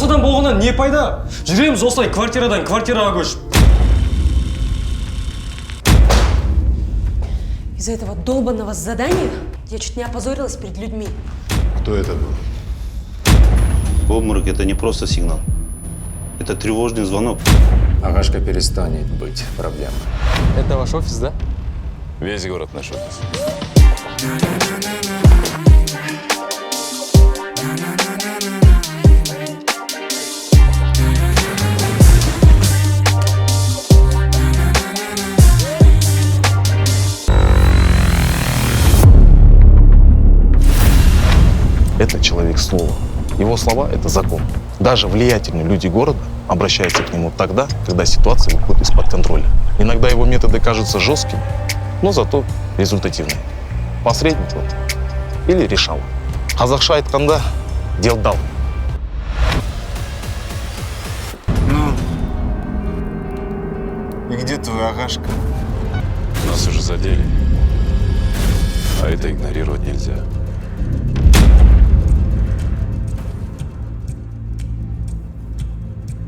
осыдан болғаннан не пайда? Жүреміз осылай квартирадан квартираға көшіп. Из-за этого долбанного задания я чуть не опозорилась перед людьми. Кто это был? Обморок – это не просто сигнал. Это тревожный звонок. Агашка перестанет быть проблемой. Это ваш офис, да? Весь город наш офис. Это человек слова. Его слова – это закон. Даже влиятельные люди города обращаются к нему тогда, когда ситуация выходит из-под контроля. Иногда его методы кажутся жесткими, но зато результативными. Посредник вот или решал. Қазақша айтқанда делдал. Ну, и где твой Агашка? Нас уже задели. А это игнорировать нельзя.